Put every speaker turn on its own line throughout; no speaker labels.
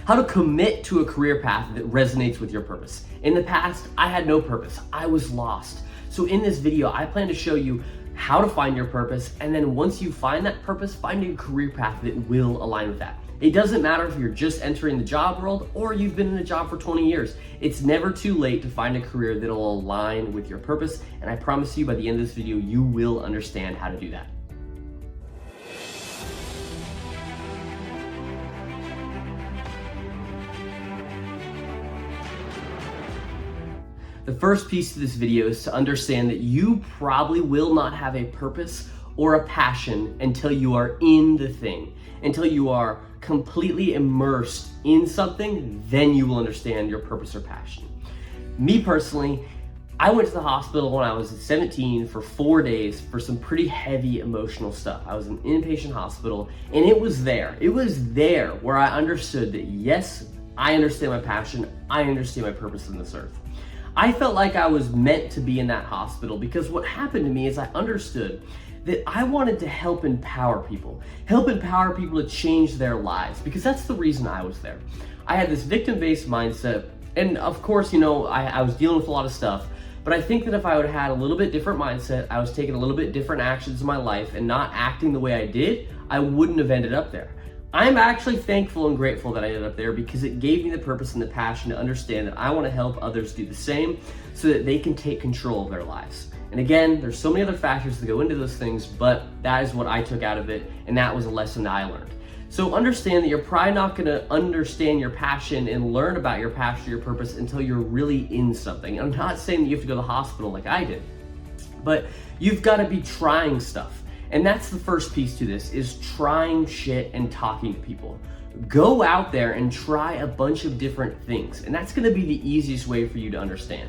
how to commit to a career path that resonates with your purpose. In the past, I had no purpose. I was lost. So in this video, I plan to show you how to find your purpose, and then once you find that purpose, find a career path that will align with that. It doesn't matter if you're just entering the job world or you've been in a job for 20 years. It's never too late to find a career that'll align with your purpose, and I promise you by the end of this video, you will understand how to do that. The first piece of this video is to understand that you probably will not have a purpose or a passion until you are in the thing, until you are completely immersed in something, then you will understand your purpose or passion. Me personally, I went to the hospital when I was 17 for 4 days for some pretty heavy emotional stuff. I was in an inpatient hospital, and it was there where I understood that yes, I understand my passion, I understand my purpose in this earth. I felt like I was meant to be in that hospital because what happened to me is I understood that I wanted to help empower people to change their lives, because that's the reason I was there. I had this victim-based mindset, and of course, I was dealing with a lot of stuff, but I think that if I would have had a little bit different mindset, I was taking a little bit different actions in my life and not acting the way I did, I wouldn't have ended up there. I'm actually thankful and grateful that I ended up there because it gave me the purpose and the passion to understand that I want to help others do the same so that they can take control of their lives. And again, there's so many other factors that go into those things, but that is what I took out of it, and that was a lesson I learned. So understand that you're probably not going to understand your passion and learn about your passion or your purpose until you're really in something. I'm not saying that you have to go to the hospital like I did, but you've got to be trying stuff. And that's the first piece to this, is trying shit and talking to people. Go out there and try a bunch of different things, and that's going to be the easiest way for you to understand.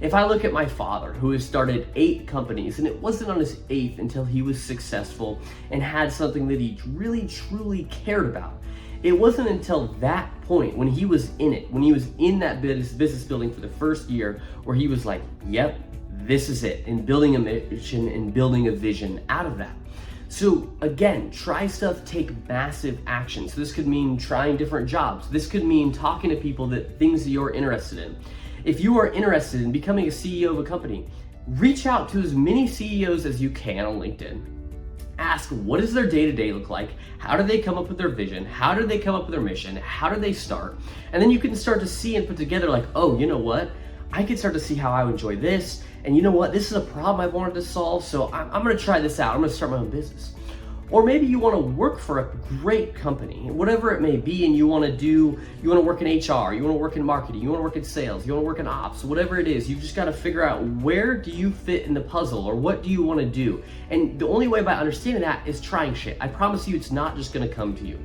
If I look at my father, who has started 8 companies, and it wasn't on his 8th until he was successful and had something that he really, truly cared about. It wasn't until that point, when he was in it, when he was in that business building for the first year, where he was like, yep, this is it, and building a mission and building a vision out of that. So again, try stuff, take massive action. So this could mean trying different jobs. This could mean talking to people that things that you're interested in. If you are interested in becoming a CEO of a company, reach out to as many CEOs as you can on LinkedIn. Ask, what does their day-to-day look like? How do they come up with their vision? How do they come up with their mission? How do they start? And then you can start to see and put together like, oh, you know what? I can start to see how I enjoy this. And you know what? This is a problem I've wanted to solve, so I'm gonna try this out. I'm gonna start my own business. Or maybe you wanna work for a great company, whatever it may be, and you wanna work in HR, you wanna work in marketing, you wanna work in sales, you wanna work in ops, whatever it is, you've just gotta figure out where do you fit in the puzzle, or what do you wanna do? And the only way by understanding that is trying shit. I promise you it's not just gonna come to you.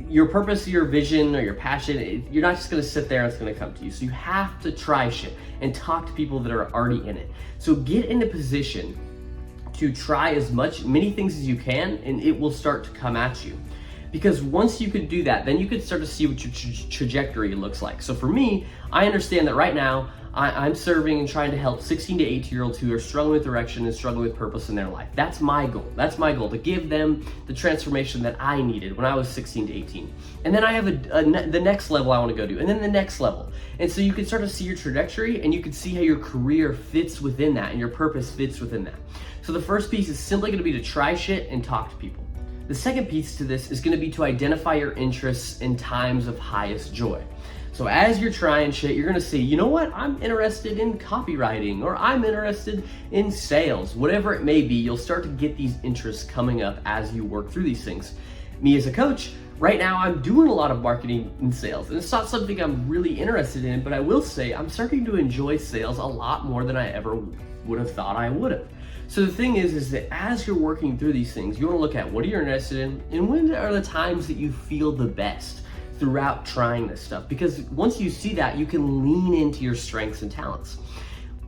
Your purpose, your vision, or your passion, you're not just gonna sit there and it's gonna come to you. So you have to try shit and talk to people that are already in it. So get in a position to try many things as you can, and it will start to come at you. Because once you could do that, then you could start to see what your trajectory looks like. So for me, I understand that right now, I'm serving and trying to help 16 to 18-year-olds who are struggling with direction and struggling with purpose in their life. That's my goal. That's my goal, to give them the transformation that I needed when I was 16 to 18. And then I have the next level I want to go to, and then the next level. And so you can start to see your trajectory, and you can see how your career fits within that and your purpose fits within that. So the first piece is simply going to be to try shit and talk to people. The second piece to this is going to be to identify your interests in times of highest joy. So as you're trying shit, you're gonna see, you know what, I'm interested in copywriting, or I'm interested in sales, whatever it may be. You'll start to get these interests coming up as you work through these things. Me as a coach, right now I'm doing a lot of marketing and sales, and it's not something I'm really interested in, but I will say I'm starting to enjoy sales a lot more than I ever would have thought I would have. So the thing is that as you're working through these things, you wanna look at what are you interested in, and when are the times that you feel the best throughout trying this stuff. Because once you see that, you can lean into your strengths and talents.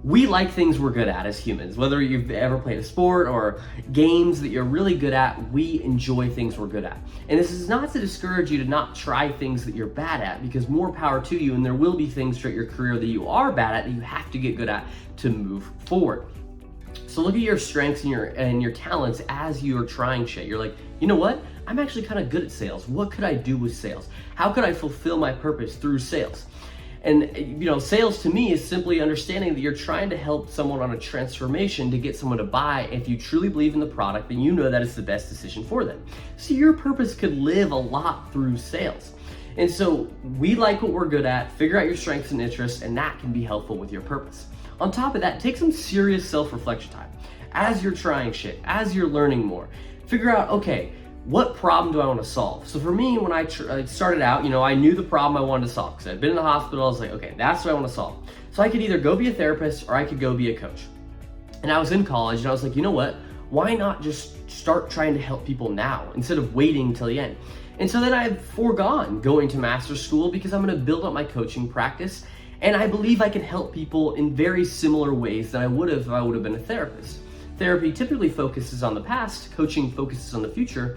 We like things we're good at as humans. Whether you've ever played a sport or games that you're really good at, we enjoy things we're good at. And this is not to discourage you to not try things that you're bad at, because more power to you, and there will be things throughout your career that you are bad at that you have to get good at to move forward. So look at your strengths and your talents as you're trying shit. You're like, you know what? I'm actually kind of good at sales. What could I do with sales? How could I fulfill my purpose through sales? And sales to me is simply understanding that you're trying to help someone on a transformation to get someone to buy. If you truly believe in the product, then you know that it's the best decision for them. So your purpose could live a lot through sales. And so we like what we're good at, figure out your strengths and interests, and that can be helpful with your purpose. On top of that, take some serious self-reflection time. As you're trying shit, as you're learning more, figure out, okay, what problem do I want to solve? So for me, when I started out, I knew the problem I wanted to solve because I'd been in the hospital. I was like, okay, that's what I want to solve. So I could either go be a therapist or I could go be a coach. And I was in college and I was like, you know what? Why not just start trying to help people now instead of waiting till the end? And so then I've foregone going to master's school because I'm going to build up my coaching practice. And I believe I can help people in very similar ways than I would have if I would have been a therapist. Therapy typically focuses on the past, coaching focuses on the future,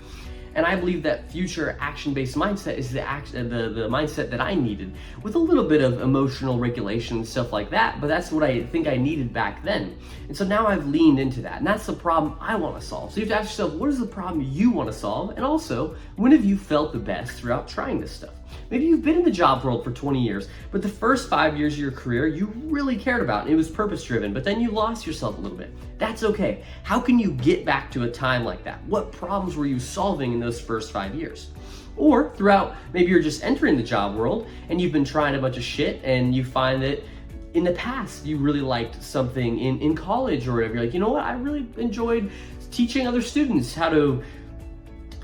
and I believe that future action-based mindset is the mindset that I needed, with a little bit of emotional regulation and stuff like that, but that's what I think I needed back then. And so now I've leaned into that, and that's the problem I want to solve. So you have to ask yourself, what is the problem you want to solve? And also, when have you felt the best throughout trying this stuff? Maybe you've been in the job world for 20 years, but the first 5 years of your career you really cared about, and it was purpose-driven, but then you lost yourself a little bit. That's okay. How can you get back to a time like that? What problems were you solving in those first 5 years? Or throughout, maybe you're just entering the job world and you've been trying a bunch of shit and you find that in the past you really liked something in college or whatever. You're like, you know what? I really enjoyed teaching other students how to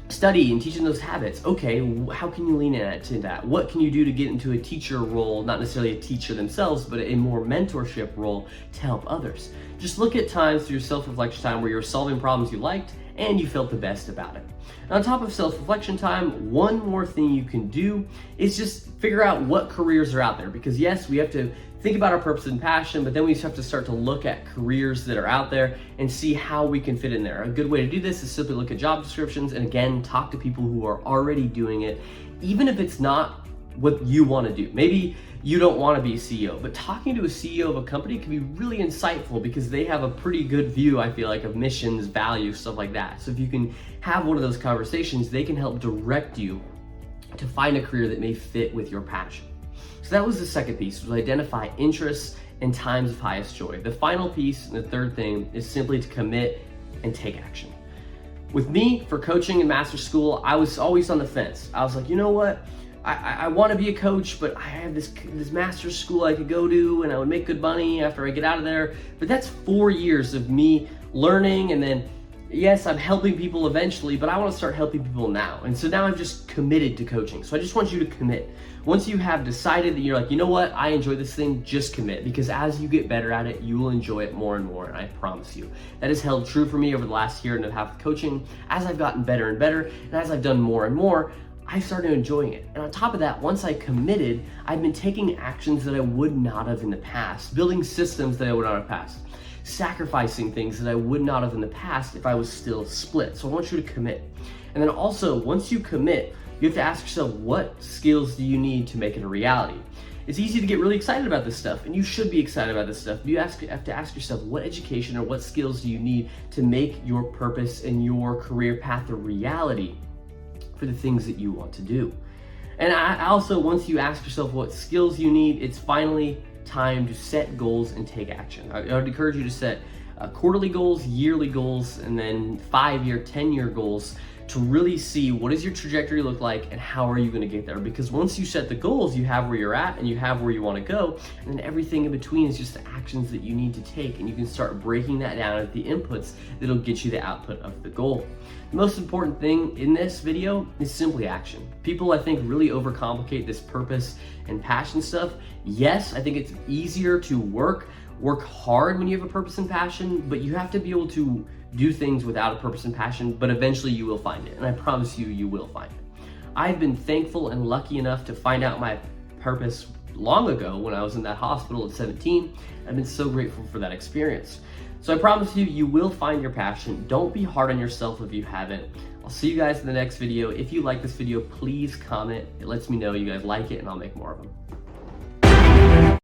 study and teaching those habits. Okay, how can you lean into that? What can you do to get into a teacher role, not necessarily a teacher themselves, but a more mentorship role to help others? Just look at times through your self-reflection time where you're solving problems you liked and you felt the best about it. And on top of self-reflection time, one more thing you can do is just figure out what careers are out there. Because yes, we have to think about our purpose and passion, but then we have to start to look at careers that are out there and see how we can fit in there. A good way to do this is simply look at job descriptions and again, talk to people who are already doing it, even if it's not what you want to do. Maybe you don't want to be a CEO, but talking to a CEO of a company can be really insightful because they have a pretty good view, I feel like, of missions, values, stuff like that. So if you can have one of those conversations, they can help direct you to find a career that may fit with your passion. So that was the second piece, was identify interests and times of highest joy. The final piece, and the third thing, is simply to commit and take action. With me, for coaching in master's school, I was always on the fence. I was like, you know what? I want to be a coach, but I have this master's school I could go to and I would make good money after I get out of there. But that's 4 years of me learning, and then yes, I'm helping people eventually, but I want to start helping people now. And so now I've just committed to coaching. So I just want you to commit. Once you have decided that you're like, you know what, I enjoy this thing, just commit. Because as you get better at it, you will enjoy it more and more, and I promise you. That has held true for me over the last year and a half of coaching. As I've gotten better and better, and as I've done more and more, I started enjoying it. And on top of that, once I committed, I've been taking actions that I would not have in the past, building systems that I would not have passed, sacrificing things that I would not have in the past if I was still split. So I want you to commit. And then also, once you commit, you have to ask yourself, what skills do you need to make it a reality? It's easy to get really excited about this stuff, and you should be excited about this stuff. You have to ask yourself, what education or what skills do you need to make your purpose and your career path a reality for the things that you want to do? And I also, once you ask yourself what skills you need, it's finally time to set goals and take action. I would encourage you to set quarterly goals, yearly goals, and then 5-year, 10-year goals to really see what does your trajectory look like and how are you going to get there. Because once you set the goals, you have where you're at and you have where you want to go, and then everything in between is just the actions that you need to take, and you can start breaking that down at the inputs that'll get you the output of the goal. The most important thing in this video is simply action. People, I think, really overcomplicate this purpose and passion stuff. Yes, I think it's easier to work hard when you have a purpose and passion, but you have to be able to do things without a purpose and passion, but eventually you will find it, and I promise you, you will find it. I've been thankful and lucky enough to find out my purpose long ago when I was in that hospital at 17. I've been so grateful for that experience. So I promise you, you will find your passion. Don't be hard on yourself if you haven't. I'll see you guys in the next video. If you like this video, please comment. It lets me know you guys like it, and I'll make more of them.